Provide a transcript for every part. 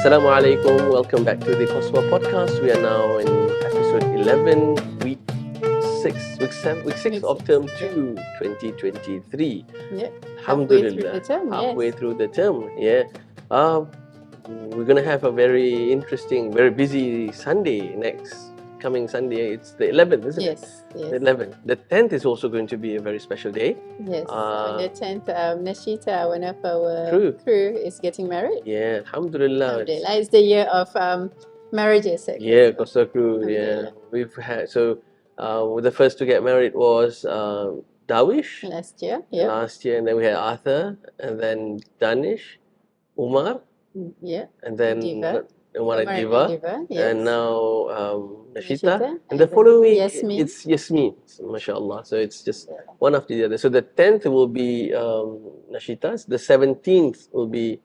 Assalamualaikum. Welcome back to the podcast. We are now in episode 11, week 6 of term 2, 2023. Yeah, halfway through Alhamdulillah. the term, Halfway yes. through the term, yeah. We're going to have a very interesting, very busy Sunday coming Sunday. It's the 11th, isn't it? Yes, The yes, 11th. The 10th is also going to be a very special day. yes. On the 10th, Nashita, one of our Crew. is getting married. Yeah, Alhamdulillah. Alhamdulillah. It's the year of marriages. Yeah, Costa Crew. Yeah, Alhamdulillah. we've had the first to get married was Dawish Last year, yeah. last year, and then we had Arthur, and then Danish, Umar, Yeah. and then Diva. Umar and Umar Diva, yes. and now Nashita, and and the then following week Yasmin. it's Yasmin, mashallah. So it's just one after the other. So the 10th will be Nashita's, the 17th will be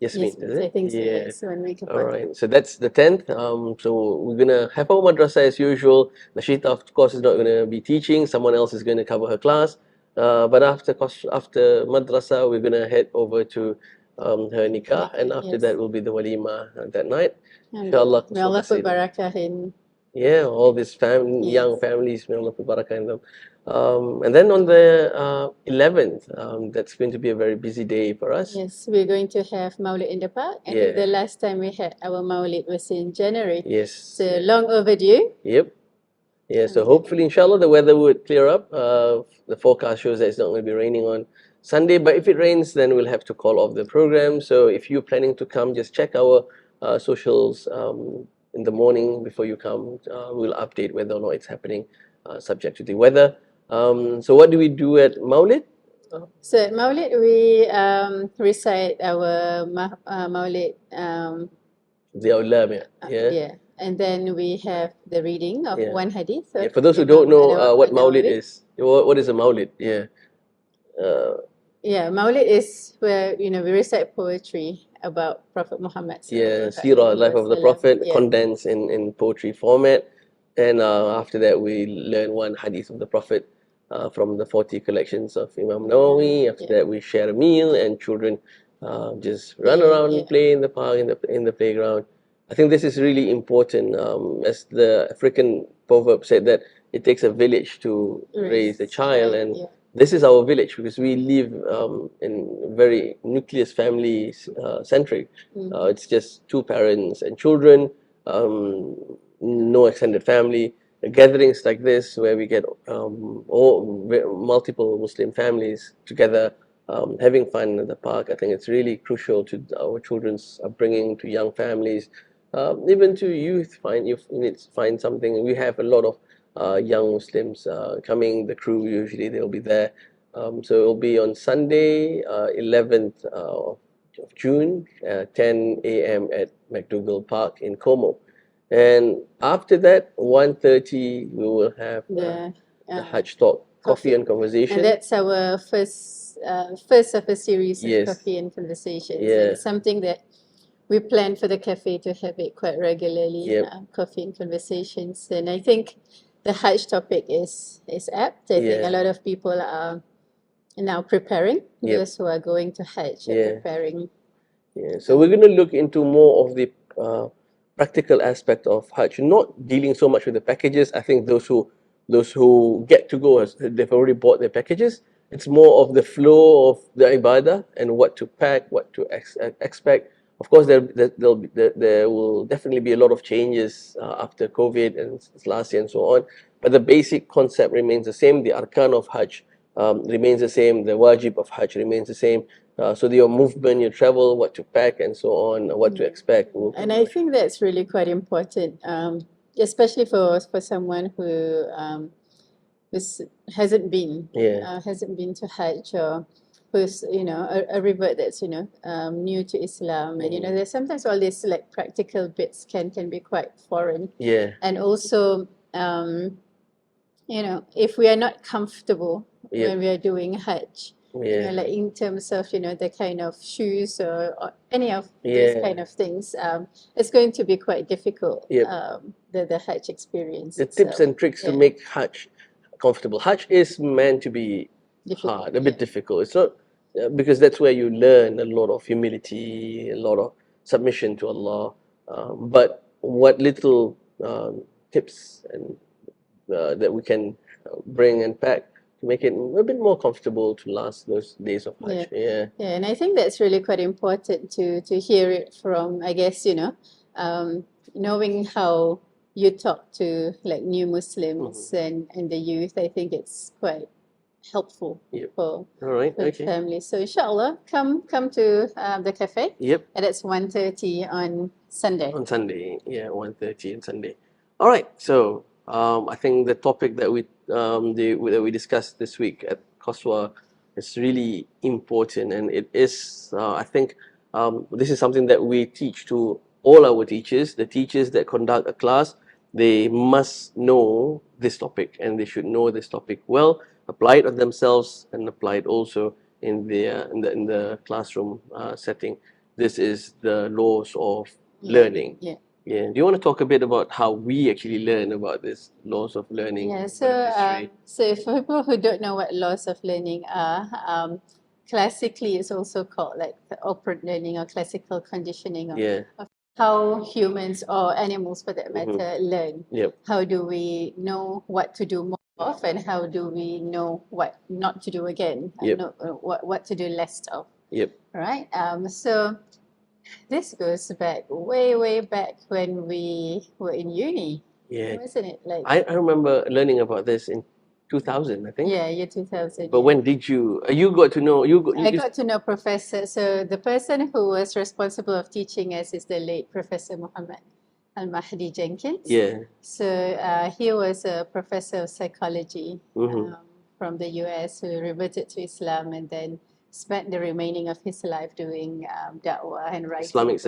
Yasmin, Yes, is it? I think so. Yeah. Yes, 1 week All apart. right, so that's the 10th. So we're gonna have our madrasa as usual. Nashita, of course, is not gonna be teaching. Someone else is gonna cover her class. But after madrasa, we're gonna head over to her nikah, and after Yes. that will be the walima that night. And Inshallah, may Allah put Qasida. barakah in. Yeah, all these young Yes. families, may Allah put barakah in them. And then on the 11th, that's going to be a very busy day for us. Yes, we're going to have Maulid in the park. I think the last time we had our Maulid was in January. Yes. So long overdue. Yep. Yeah, so hopefully, inshallah, the weather would clear up. The forecast shows that it's not going to be raining on Sunday, but if it rains, then we'll have to call off the program. So if you're planning to come, just check our socials in the morning before you come. We'll update whether or not it's happening, subject to the weather. So what do we do at Maulid? So at Maulid, we recite our Maulid. The Awlam, Yeah. And then we have the reading of one hadith. Yeah, for those who don't know what Maulid is, what is a Maulid? Yeah. Yeah, Maulid is where we recite poetry about Prophet Muhammad. Yeah, Sirah, life of the Prophet, condensed in poetry format. And after that, we learn one hadith of the Prophet from the 40 collections of Imam Nawawi. After that, we share a meal, and children just run around and play in the park, in the playground. I think this is really important. As the African proverb said, that it takes a village to raise a child, and this is our village because we live in very nucleus family centric. It's just two parents and children, no extended family. Gatherings like this where we get multiple Muslim families together having fun in the park. I think it's really crucial to our children's upbringing, to young families, even to youth. You need to find something. We have a lot of young Muslims coming. The crew usually they'll be there. So it'll be on Sunday, 11th of June, 10 a.m. at McDougall Park in Como. And after that, 1:30, we will have the Hajj Talk, Coffee and Conversation. And that's our first of a series of Coffee and Conversations. And it's something that we plan for the cafe to have it quite regularly, Coffee and Conversations. And I think the Hajj topic is apt. I think a lot of people are now preparing, those who are going to Hajj are preparing. Yeah, so we're going to look into more of the practical aspect of Hajj, not dealing so much with the packages. I think those who get to go, they've already bought their packages. It's more of the flow of the ibadah and what to pack, what to expect. Of course, there will definitely be a lot of changes after COVID and last year and so on. But the basic concept remains the same. The arkan of Hajj remains the same. The wajib of Hajj remains the same. So your movement, your travel, what to pack and so on, what to expect. And I think that's really quite important, especially for someone who hasn't been to Hajj, or who's a revert that's new to Islam, and there's sometimes all these like practical bits can be quite foreign. And also if we are not comfortable when we are doing Hajj, like in terms of the kind of shoes or any of these kind of things, it's going to be quite difficult, the Hajj experience. The tips and tricks to make Hajj comfortable. Hajj is meant to be hard, a bit difficult. It's not because that's where you learn a lot of humility, a lot of submission to Allah. But what little tips and that we can bring and pack to make it a bit more comfortable to last those days of Hajj. Yeah, and I think that's really quite important to hear it from, I guess, knowing how you talk to like new Muslims and the youth. I think it's quite helpful for the family. So inshallah, come to the cafe. Yep. And it's 1:30 on Sunday. On Sunday, 1:30 on Sunday. All right. So I think the topic that we discussed this week at Koswa is really important, and it is I think this is something that we teach to all our teachers. The teachers that conduct a class, they must know this topic, and they should know this topic well, apply it on themselves, and apply it also in the classroom setting. This is the laws of learning. Yeah. Do you want to talk a bit about how we actually learn about this laws of learning? Yeah. So for people who don't know what laws of learning are, classically it's also called like the operant learning or classical conditioning of how humans or animals for that matter learn. How do we know what to do more of, and how do we know what not to do again? What to do less of. Right. So this goes back way back when we were in uni. Wasn't it? Like I remember learning about this in 2000, I think. Yeah, year 2000. But when did you got to know I got to know Professor. So the person who was responsible of teaching us is the late Professor Muhammad Al-Mahdi Jenkins. So he was a professor of psychology from the US who reverted to Islam and then spent the remaining of his life doing da'wah and writing Islamic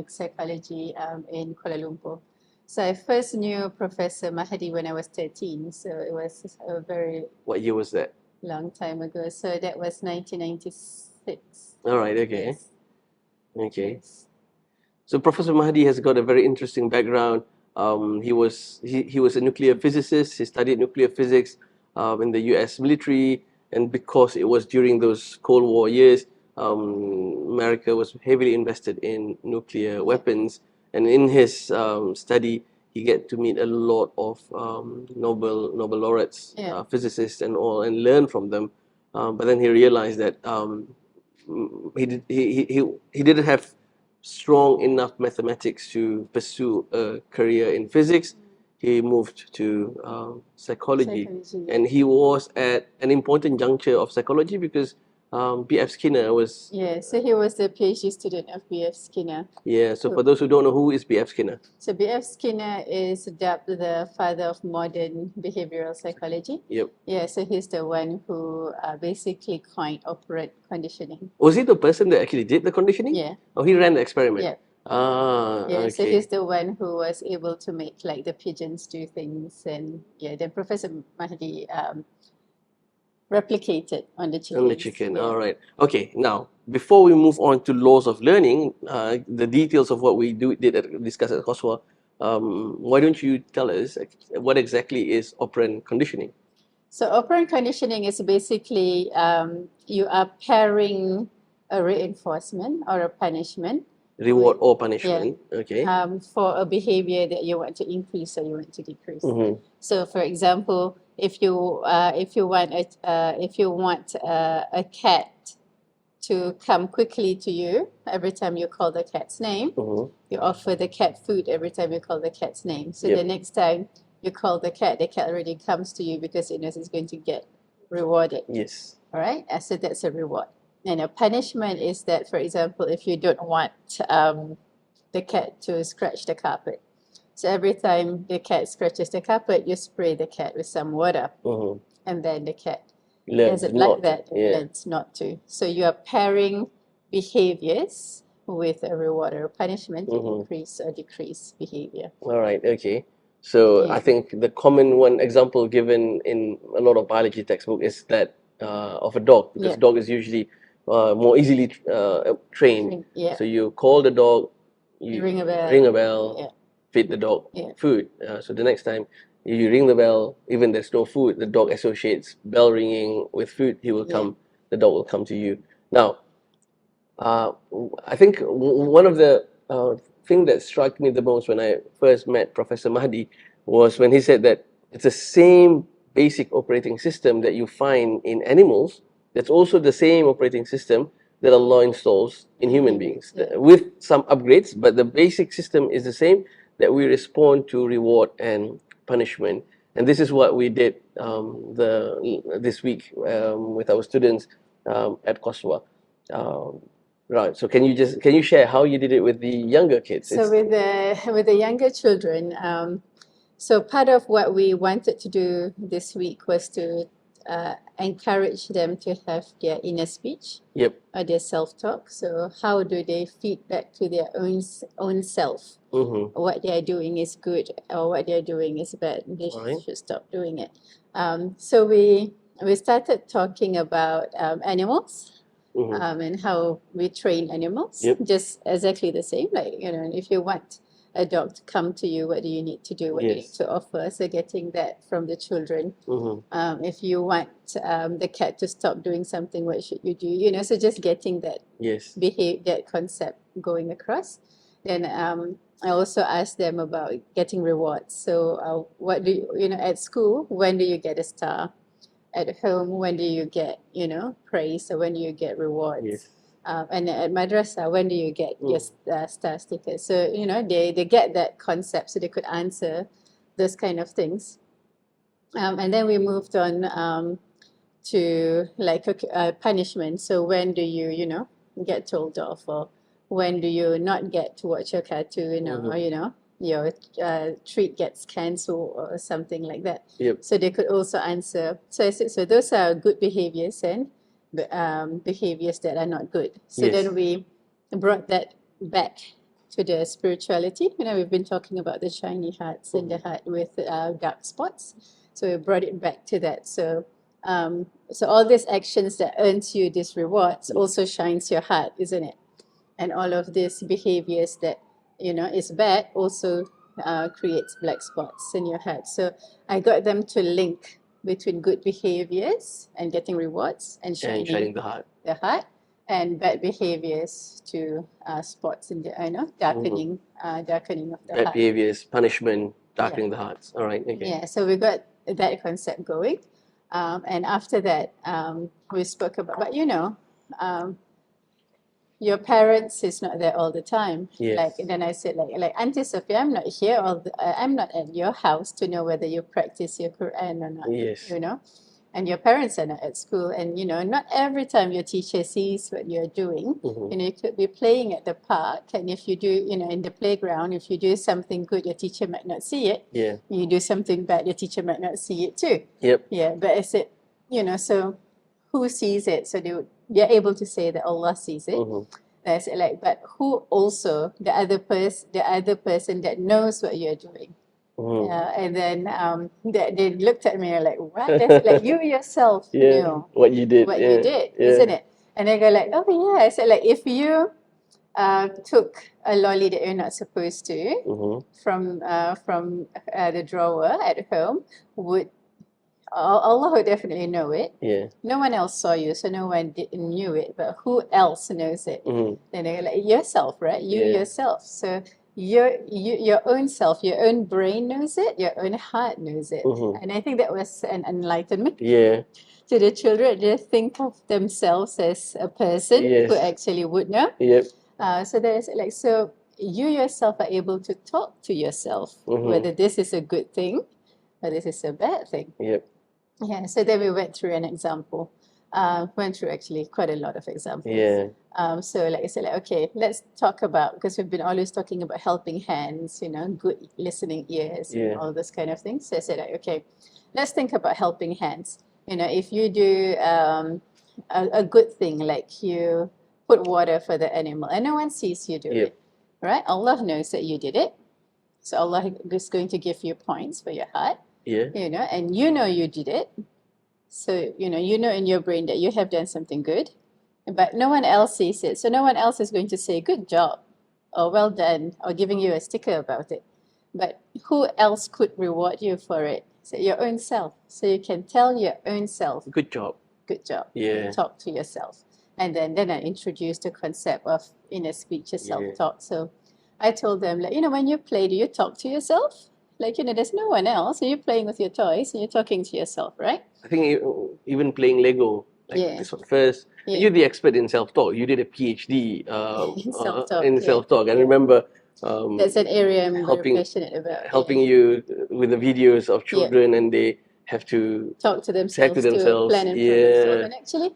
psychology in Kuala Lumpur. So I first knew Professor Mahdi when I was 13. So it was a very... What year was that? Long time ago. So that was 1996. All right, okay. Okay. So Professor Mahdi has got a very interesting background. He was a nuclear physicist. He studied nuclear physics in the US military, and because it was during those Cold War years, America was heavily invested in nuclear weapons. And in his study, he get to meet a lot of Nobel laureates, physicists, and all, and learn from them. But then he realized that he didn't have strong enough mathematics to pursue a career in physics. He moved to psychology, and he was at an important juncture of psychology because B.F. Skinner was... so he was the PhD student of B.F. Skinner. So for those who don't know, who is B.F. Skinner? So B.F. Skinner is dubbed the father of modern behavioral psychology. So he's the one who basically coined operant conditioning. Was he the person that actually did the conditioning? Oh, he ran the experiment? Okay. So he's the one who was able to make like the pigeons do things, and then Professor Mahdi replicated on the chicken. On the chicken, all right. Okay, now, before we move on to laws of learning, the details of what we discuss at Koswa, why don't you tell us what exactly is operant conditioning? So operant conditioning is basically you are pairing a reinforcement or a punishment. Reward or punishment, okay. For a behavior that you want to increase or you want to decrease. So, for example, if you want a cat to come quickly to you every time you call the cat's name, you offer the cat food every time you call the cat's name. So the next time you call the cat already comes to you because it knows it's going to get rewarded. All right. So that's a reward. And a punishment is that, for example, if you don't want the cat to scratch the carpet, so every time the cat scratches the carpet, you spray the cat with some water, and then the cat doesn't like that, learns not to. So you are pairing behaviors with a reward or a punishment to increase or decrease behavior. All right, okay. So I think the common one example given in a lot of biology textbook is that of a dog, because dog is usually more easily trained. So you call the dog, you ring a bell, feed the dog food. So the next time you ring the bell, even there's no food, the dog associates bell ringing with food. He will come. The dog will come to you. Now, I think one of the thing that struck me the most when I first met Professor Mahdi was when he said that it's the same basic operating system that you find in animals. That's also the same operating system that Allah installs in human beings, with some upgrades, but the basic system is the same, that we respond to reward and punishment. And this is what we did this week with our students at Koswa. Um, right. So can you share how you did it with the younger kids? So with the younger children, so part of what we wanted to do this week was to encourage them to have their inner speech, or their self-talk. So how do they feed back to their own self? What they are doing is good, or what they are doing is bad. They should stop doing it. So we started talking about animals. And how we train animals, just exactly the same. Like, if you want a dog to come to you, what do you need to do? What do you need to offer? So getting that from the children. If you want the cat to stop doing something, what should you do? So just getting that that concept going across. Then I also asked them about getting rewards. So what do you, at school, when do you get a star? At home, when do you get, praise, or when do you get rewards? And at madrasa, when do you get your star stickers? So, they get that concept, so they could answer those kind of things. And then we moved on to like punishment. So when do you, get told off, or when do you not get to watch your cartoon, or, your treat gets cancelled or something like that. So they could also answer. So I said, so those are good behaviors and behaviors that are not good. So then we brought that back to the spirituality. We've been talking about the shiny hearts and the heart with dark spots. So we brought it back to that. So so all these actions that earns you these rewards also shines your heart, isn't it? And all of these behaviors that is bad also creates black spots in your head. So I got them to link between good behaviors and getting rewards and shining the heart, and bad behaviors to spots in the darkening of the bad heart. behaviors, punishment, darkening the hearts. All right. Okay. Yeah. So we got that concept going, and after that we spoke about, but your parents is not there all the time. Like, and then I said, like Auntie Sophia, I'm not here I'm not at your house to know whether you practice your Quran or not. And your parents are not at school, and not every time your teacher sees what you're doing. You could be playing at the park, and if you do, in the playground, if you do something good, your teacher might not see it. You do something bad, your teacher might not see it too. Yeah, but I said, so who sees it? So they're able to say that Allah sees it. I said, like, but who also the other person that knows what you're doing? And then they looked at me like, what? That's like, you yourself know what you did, isn't it? And they go like, oh yeah. I said, like, if you took a lolly that you're not supposed to from the drawer at home, Allah would definitely know it. No one else saw you, so no one knew it. But who else knows it? Then they're like, yourself, right? You yourself. So your own self, your own brain knows it, your own heart knows it. And I think that was an enlightenment to the children. They think of themselves as a person who actually would know. So there's like, so you yourself are able to talk to yourself whether this is a good thing or this is a bad thing. Yeah, so then we went through an example. Went through actually quite a lot of examples. So like I said, like, okay, let's talk about, because we've been always talking about helping hands, good listening ears, and all those kind of things. So I said, like, okay, let's think about helping hands. If you do a good thing, like you put water for the animal and no one sees you do it, right? Allah knows that you did it. So Allah is going to give you points for your heart. And you did it. So, in your brain that you have done something good, but no one else sees it. So no one else is going to say, good job, or well done, or giving you a sticker about it. But who else could reward you for it? So your own self. So you can tell your own self, good job. Good job. Yeah. Talk to yourself. And then I introduced the concept of inner speech or self-talk. So I told them, like, when you play, do you talk to yourself? Like, there's no one else, and you're playing with your toys, and you're talking to yourself, right? I think even playing Lego, like this one first, you're the expert in self-talk. You did a PhD in self-talk. I remember that's an area I'm very passionate about. Helping you with the videos of children, and they have to talk to themselves, to plan and problem solve. And actually,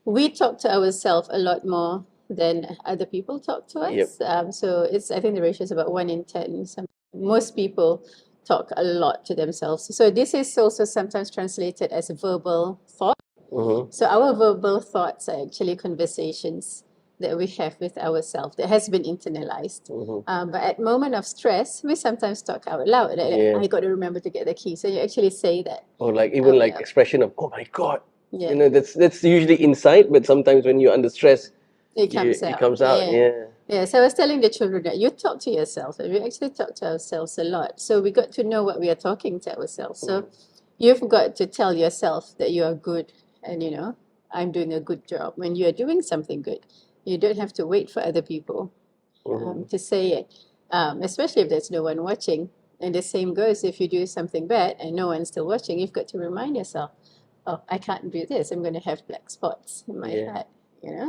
we talk to ourselves a lot more than other people talk to us. So I think the ratio is about 1 in 10. Most people talk a lot to themselves. So this is also sometimes translated as a verbal thought. So our verbal thoughts are actually conversations that we have with ourselves that has been internalized. But at moment of stress, we sometimes talk out loud. I got to remember to get the key. So you actually say that. Or like even like expression of, oh my God. That's usually inside, but sometimes when you're under stress, it comes out. So I was telling the children that you talk to yourself, and we actually talk to ourselves a lot. So we got to know what we are talking to ourselves. So you've got to tell yourself that you are good, and I'm doing a good job. When you are doing something good, you don't have to wait for other people to say it, especially if there's no one watching. And the same goes if you do something bad and no one's still watching. You've got to remind yourself, oh, I can't do this. I'm going to have black spots in my head.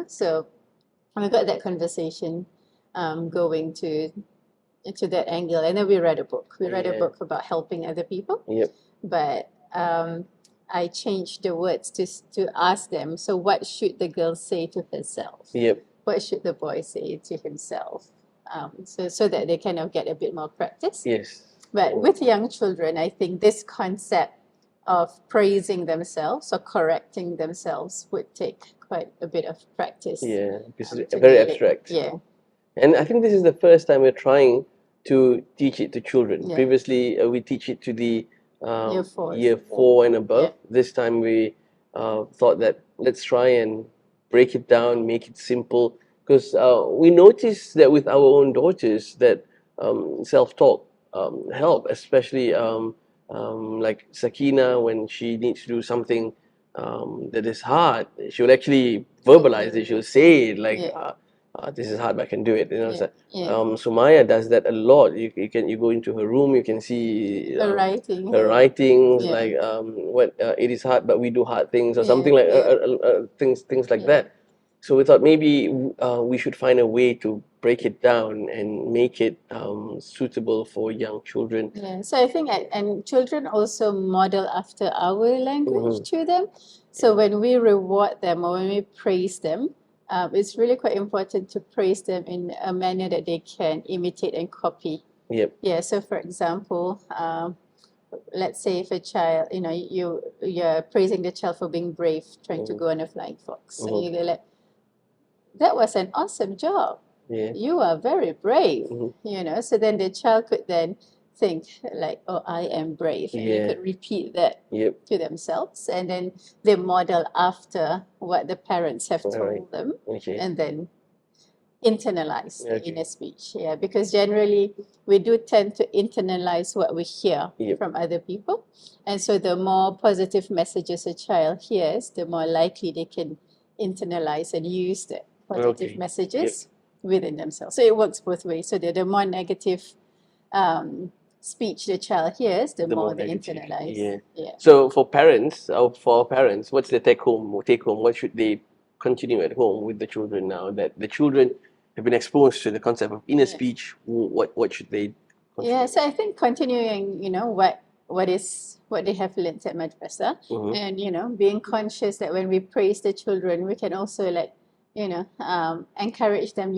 So we got that conversation going to that angle, and then we read a book. We read a book about helping other people. But I changed the words to ask them, so what should the girl say to herself? What should the boy say to himself? So that they kind of get a bit more practice. But with young children, I think this concept of praising themselves or correcting themselves would take quite a bit of practice. Because it's very abstract. And I think this is the first time we're trying to teach it to children. Previously, we teach it to the year 4 and above. This time we thought that let's try and break it down, make it simple. Because we noticed that with our own daughters that self-talk help, especially like Sakina, when she needs to do something that is hard, she'll actually verbalize it. She'll say it like, "This is hard, but I can do it." Sumaya does that a lot. You go into her room, you can see her writings like it is hard, but we do hard things, or something like things like that. So we thought maybe we should find a way to break it down and make it suitable for young children. So I think, and children also model after our language to them. So when we reward them or when we praise them, it's really quite important to praise them in a manner that they can imitate and copy. So for example, let's say if a child, you're praising the child for being brave, trying to go on a flying fox, and you go like, that was an awesome job. You are very brave. So then the child could then think like, oh, I am brave. And you could repeat that to themselves. And then they model after what the parents have told them. And then internalize the inner speech. Because generally we do tend to internalize what we hear from other people. And so the more positive messages a child hears, the more likely they can internalize and use the positive messages within themselves. So it works both ways. So the more negative speech the child hears, the more they internalize. So for parents, what's the take home? What should they continue at home with the children now that the children have been exposed to the concept of inner speech? What should they continue? So I think continuing, what they have learned at madrasa, and being conscious that when we praise the children, we can also encourage them.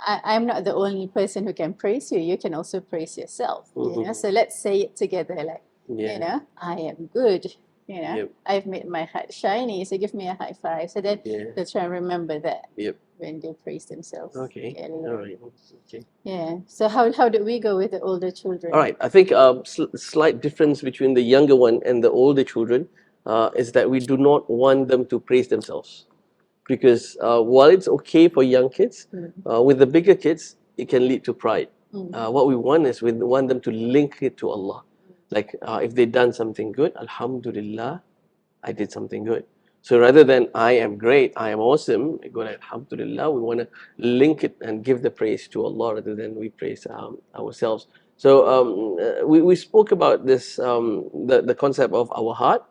I'm not the only person who can praise you. You can also praise yourself. So let's say it together, like, I am good. I've made my heart shiny. So give me a high five. So then they'll try and remember that when they praise themselves. All right. So how do we go with the older children? All right. I think slight difference between the younger one and the older children is that we do not want them to praise themselves. Because while it's okay for young kids, with the bigger kids, it can lead to pride. What we want is we want them to link it to Allah. Like if they've done something good, Alhamdulillah, I did something good. So rather than I am great, I am awesome, we go like Alhamdulillah, we want to link it and give the praise to Allah rather than we praise ourselves. So we spoke about this, the concept of our heart,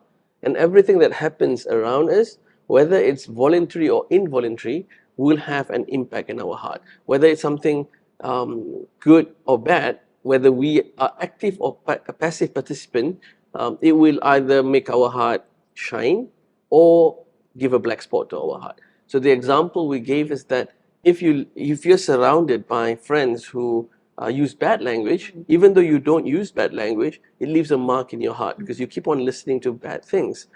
and everything that happens around us, whether it's voluntary or involuntary, will have an impact in our heart. Whether it's something good or bad, whether we are active or a passive participant, it will either make our heart shine or give a black spot to our heart. So the example we gave is that if you're surrounded by friends who use bad language, even though you don't use bad language, it leaves a mark in your heart because you keep on listening to bad things.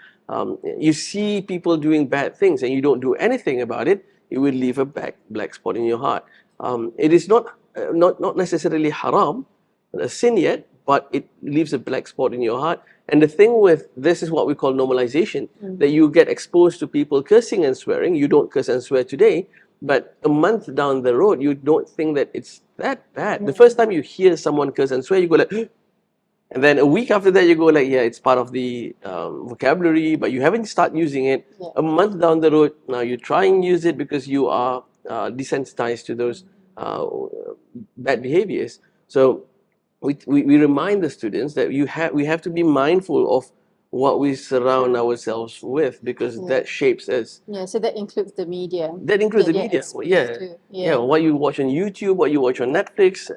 You see people doing bad things and you don't do anything about it, it will leave a black spot in your heart. It is not necessarily haram, a sin yet, but it leaves a black spot in your heart. And the thing with this is what we call normalization, that you get exposed to people cursing and swearing. You don't curse and swear today, but a month down the road, you don't think that it's that bad. The first time you hear someone curse and swear, you go like, and then a week after that, you go like, yeah, it's part of the vocabulary, but you haven't started using it. Yeah. A month down the road, now you try and use it because you are desensitized to those bad behaviors. So we remind the students that we have to be mindful of what we surround ourselves with, because that shapes us. Yeah, so that includes the media. That includes the media. Yeah, what you watch on YouTube, what you watch on Netflix,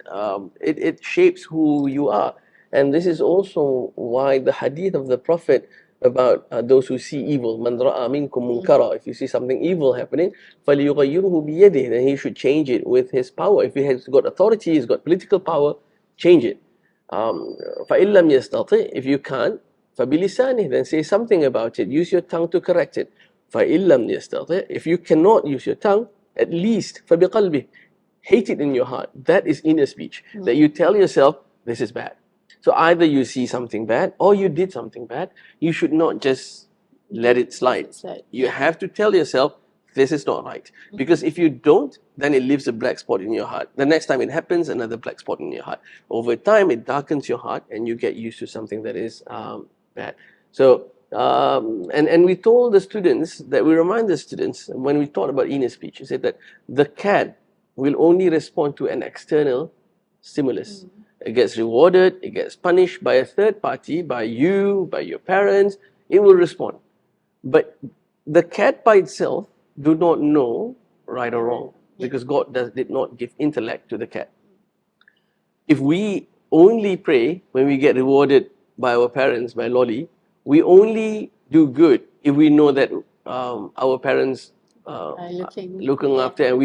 it shapes who you are. And this is also why the hadith of the Prophet about those who see evil, man ra'a minkum munkara, if you see something evil happening, فَلْيُغَيِّرْهُ بِيَدِهِ, then he should change it with his power. If he has got authority, he's got political power, change it. فَإِن لَمْ يَسْتَطِعْ, if you can't, فَبِلِسَانِهِ, then say something about it, use your tongue to correct it. فَإِن لَمْ يَسْتَطِعْ, if you cannot use your tongue, at least فَبِقَلْبِهِ, hate it in your heart. That is inner speech, that you tell yourself, this is bad. So either you see something bad or you did something bad, you should not just let it slide. You have to tell yourself, this is not right. Because if you don't, then it leaves a black spot in your heart. The next time it happens, another black spot in your heart. Over time, it darkens your heart and you get used to something that is bad. So, and we told the students that we remind the students, when we taught about inner speech, we said that the cat will only respond to an external stimulus. It gets rewarded, it gets punished by a third party, by you, by your parents, it will respond. But the cat by itself do not know right or wrong, because God did not give intellect to the cat. If we only pray when we get rewarded by our parents, by lolly, we only do good if we know that our parents looking after, and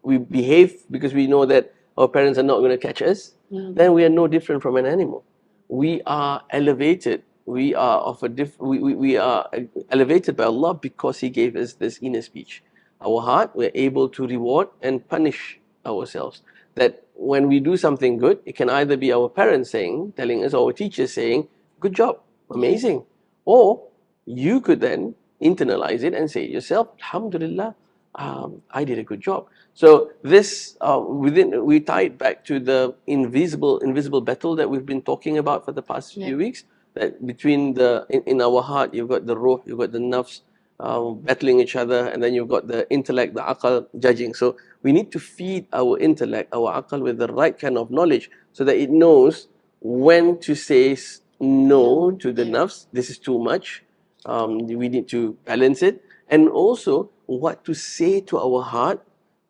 we behave because we know that our parents are not going to catch us, then we are no different from an animal. We are elevated. We are of a we are elevated by Allah because He gave us this inner speech. Our heart, we're able to reward and punish ourselves. That when we do something good, it can either be our parents telling us, or our teachers saying, good job, amazing. Or you could then internalize it and say yourself, Alhamdulillah, I did a good job. So this we tie it back to the invisible battle that we've been talking about for the past few weeks. That between in our heart, you've got the ruh, you've got the nafs battling each other, and then you've got the intellect, the aqal judging. So we need to feed our intellect, our aqal, with the right kind of knowledge, so that it knows when to say no to the nafs. This is too much. We need to balance it, and also what to say to our heart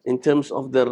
in terms of the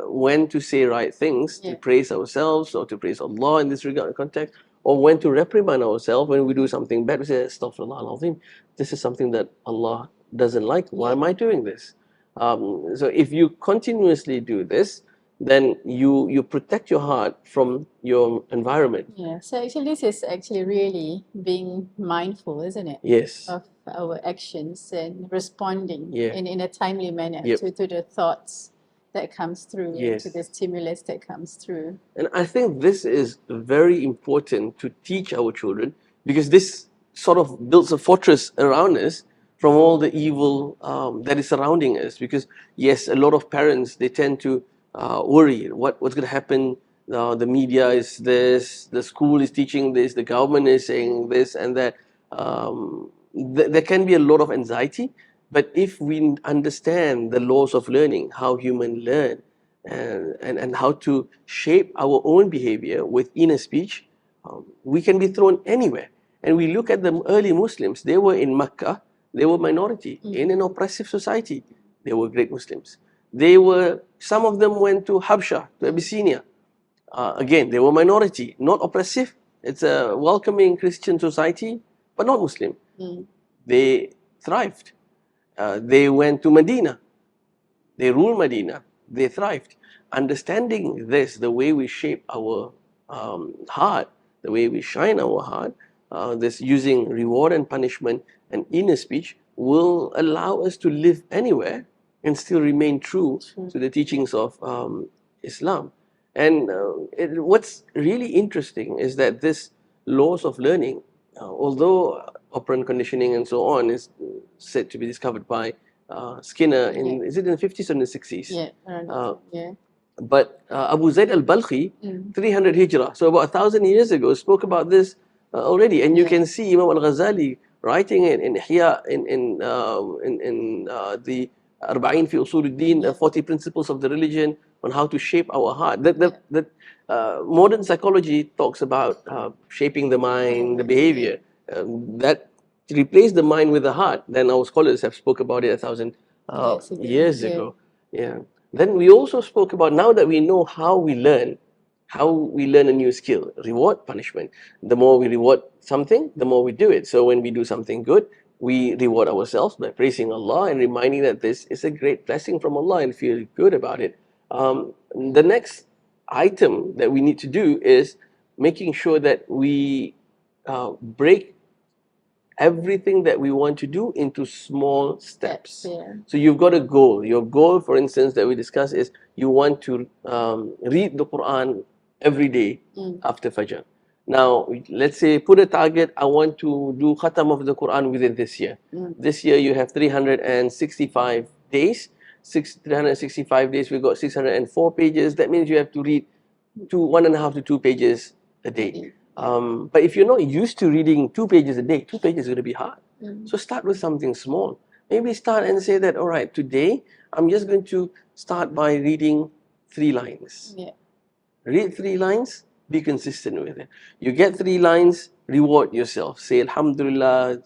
when to say right things to praise ourselves or to praise Allah in this regard context, or when to reprimand ourselves when we do something bad. We say, Astaghfirullah al-Azim, this is something that Allah doesn't like. Why am I doing this? So if you continuously do this, then you protect your heart from your environment. Yeah, so actually this is actually really being mindful, isn't it? Yes. Of our actions and responding Yeah. in a timely manner Yep. to the thoughts that comes through, Yes. to the stimulus that comes through. And I think this is very important to teach our children, because this sort of builds a fortress around us from all the evil that is surrounding us. Because yes, a lot of parents, they tend to worry what's going to happen. The media is this, the school is teaching this, the government is saying this and that. there can be a lot of anxiety, but if we understand the laws of learning, how humans learn, and how to shape our own behavior with inner speech, we can be thrown anywhere. And we look at the early Muslims, they were in Mecca, they were minority in an oppressive society. They were great Muslims. Some of them went to Habsha, to Abyssinia. Again, they were minority, not oppressive. It's a welcoming Christian society, but not Muslim. They thrived. They went to Medina. They ruled Medina. They thrived. Understanding this, the way we shape our heart, the way we shine our heart, this using reward and punishment and inner speech will allow us to live anywhere and still remain true to the teachings of Islam. And what's really interesting is that this laws of learning, although operant conditioning and so on is said to be discovered by Skinner in, is it in the 50s or in the 60s? But Abu Zayd al-Balkhi, 300 Hijrah, so about 1,000 years ago, spoke about this already. And you can see Imam al-Ghazali writing it in Ihya, in the Arba'in fi Usul al-Din, 40 principles of the religion, on how to shape our heart. Modern psychology talks about shaping the mind, the behavior. That replace the mind with the heart. Then our scholars have spoke about it 1,000 years ago. Yeah. Then we also spoke about, now that we know how we learn a new skill, reward, punishment. The more we reward something, the more we do it. So when we do something good, we reward ourselves by praising Allah and reminding that this is a great blessing from Allah and feel good about it. The next item that we need to do is making sure that we break everything that we want to do into small steps. So you've got a goal. Your goal, for instance, that we discussed is you want to read the Quran every day after Fajr. Now, let's say put a target, I want to do khatam of the Quran within this year. This year you have 365 days. 365 days, we've got 604 pages. That means you have to read 1.5 to 2 pages a day. But if you're not used to reading 2 pages a day, 2 pages is going to be hard. So start with something small. Maybe start and say that, all right, today I'm just going to start by reading 3 lines. Read 3 lines, be consistent with it. You get 3 lines, reward yourself. Say, Alhamdulillah,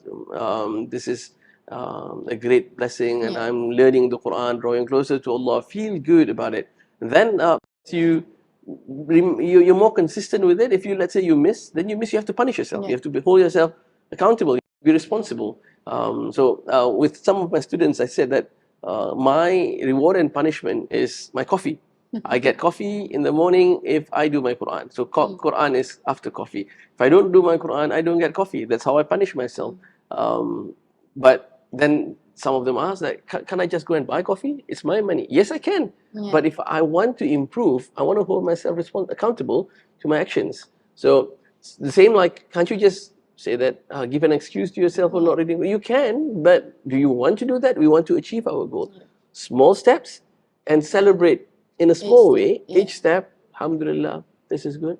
this is a great blessing, and I'm learning the Quran, drawing closer to Allah. Feel good about it. Then you're more consistent with it. If you, let's say you miss, then you miss, you have to punish yourself. You have to hold yourself accountable. You have to be responsible. With some of my students, I said that my reward and punishment is my coffee. I get coffee in the morning if I do my Quran. So Quran is after coffee. If I don't do my Quran, I don't get coffee. That's how I punish myself. But then some of them ask that, can I just go and buy coffee? It's my money. Yes, I can. But if I want to improve, I want to hold myself accountable to my actions. So the same, like, can't you just say that, give an excuse to yourself for not reading? You can, but do you want to do that? We want to achieve our goal. Small steps, and celebrate in a small way, each step. Alhamdulillah, this is good.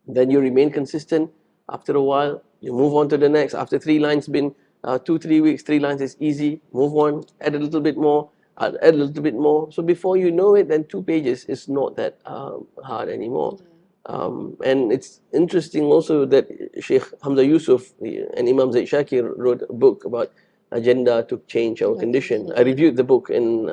Then you remain consistent. After a while, you move on to the next. After 3 lines been 2-3 weeks, 3 lines is easy. Move on, add a little bit more, add a little bit more. So before you know it, then 2 pages is not that hard anymore. And it's interesting also that Sheikh Hamza Yusuf and Imam Zaid Shakir wrote a book about agenda to change our condition. I reviewed the book in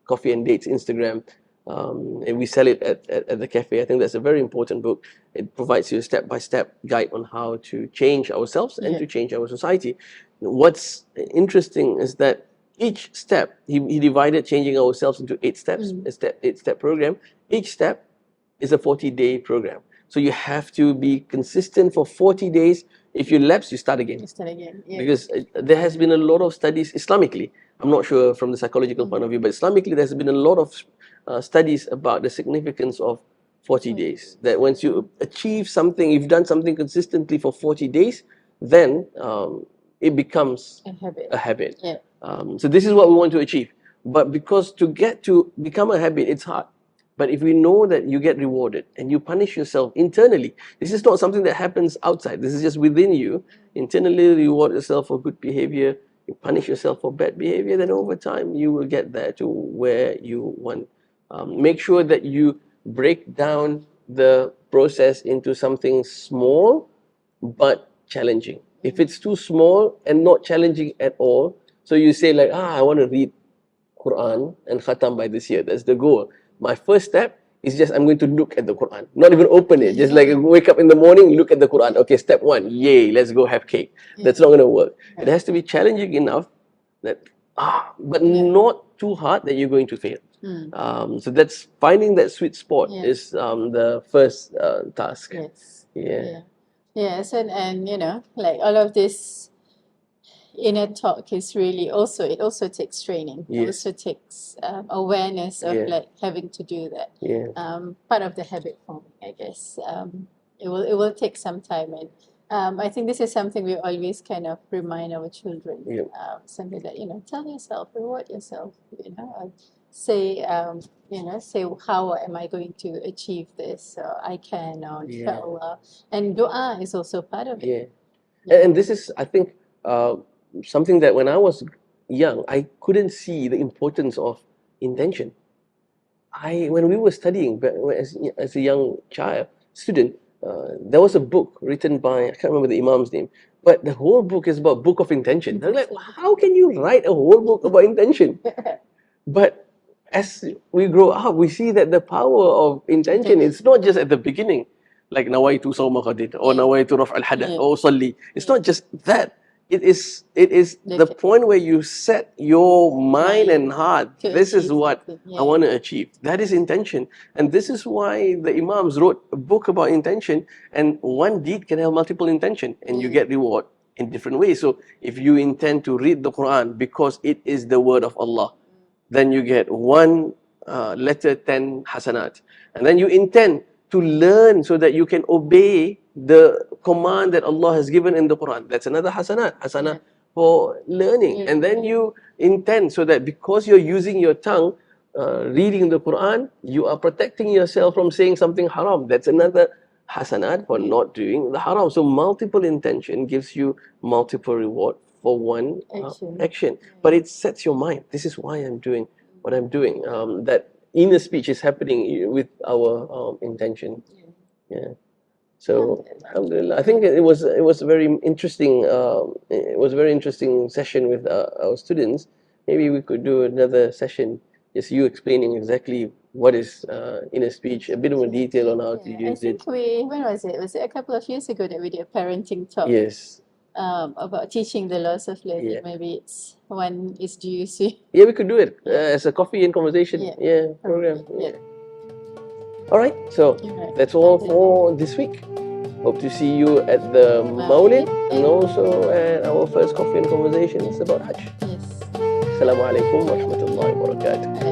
Coffee and Dates Instagram. And we sell it at the cafe. I think that's a very important book. It provides you a step-by-step guide on how to change ourselves and to change our society. What's interesting is that each step, he divided changing ourselves into 8 steps, a 8-step program. Each step is a 40-day program. So you have to be consistent for 40 days. If you lapse, you start again. Because there has been a lot of studies Islamically. I'm not sure from the psychological point of view, but Islamically there's been a lot of studies about the significance of 40 days. That once you achieve something, you've done something consistently for 40 days, then it becomes a habit. So this is what we want to achieve. But because to get to become a habit, it's hard. But if we know that you get rewarded and you punish yourself internally, this is not something that happens outside. This is just within you. Internally reward yourself for good behavior, you punish yourself for bad behavior, then over time you will get there to where you want. Make sure that you break down the process into something small but challenging. If it's too small and not challenging at all, so you say like, I want to read Quran and Khatam by this year. That's the goal. My first step is just I'm going to look at the Quran, not even open it. Just like wake up in the morning, look at the Quran. Okay, step one, yay, let's go have cake. That's not going to work. It has to be challenging enough that but not too hard that you're going to fail. So that's finding that sweet spot is the first task. Yes, and you know, like all of this inner talk is really also, it also takes training. It also takes awareness of like having to do that. Part of the habit forming, I guess. It will take some time, and I think this is something we always kind of remind our children. Something that, you know, tell yourself, reward yourself. You know, say say how am I going to achieve this? I can, or inshallah. And dua is also part of it. And this is, I think, something that when I was young, I couldn't see the importance of intention. When we were studying as a young student, there was a book written by, I can't remember the Imam's name, but the whole book is about book of intention. I was like, how can you write a whole book about intention? But as we grow up, we see that the power of intention is not just at the beginning, like nawaitu sawma ghadin or nawaitu raf' al-hadath or salli. It's not just that. It is the point where you set your mind and heart. This is what I want to achieve. That is intention. And this is why the Imams wrote a book about intention, and one deed can have multiple intention and you get reward in different ways. So if you intend to read the Quran because it is the word of Allah, then you get one letter, 10 hasanat. And then you intend to learn so that you can obey the command that Allah has given in the Quran. That's another hasanat for learning. And then you intend so that because you're using your tongue, reading the Quran, you are protecting yourself from saying something haram. That's another hasanat for not doing the haram. So multiple intention gives you multiple reward for one action. But it sets your mind. This is why I'm doing what I'm doing. That inner speech is happening with our intention. So alhamdulillah, I think it was a very interesting session with our students. Maybe we could do another session, just you explaining exactly what is inner speech, a bit more detail on how to use it. I think when was it? Was it a couple of years ago that we did a parenting talk? Yes. About teaching the laws of learning. Maybe it's one is due soon. Yeah, we could do it as a coffee and conversation program. All right, so that's all for this week. Hope to see you at the Maulid and also at our first coffee and conversations about Hajj. Assalamu alaikum wa rahmatullahi wa barakatuh.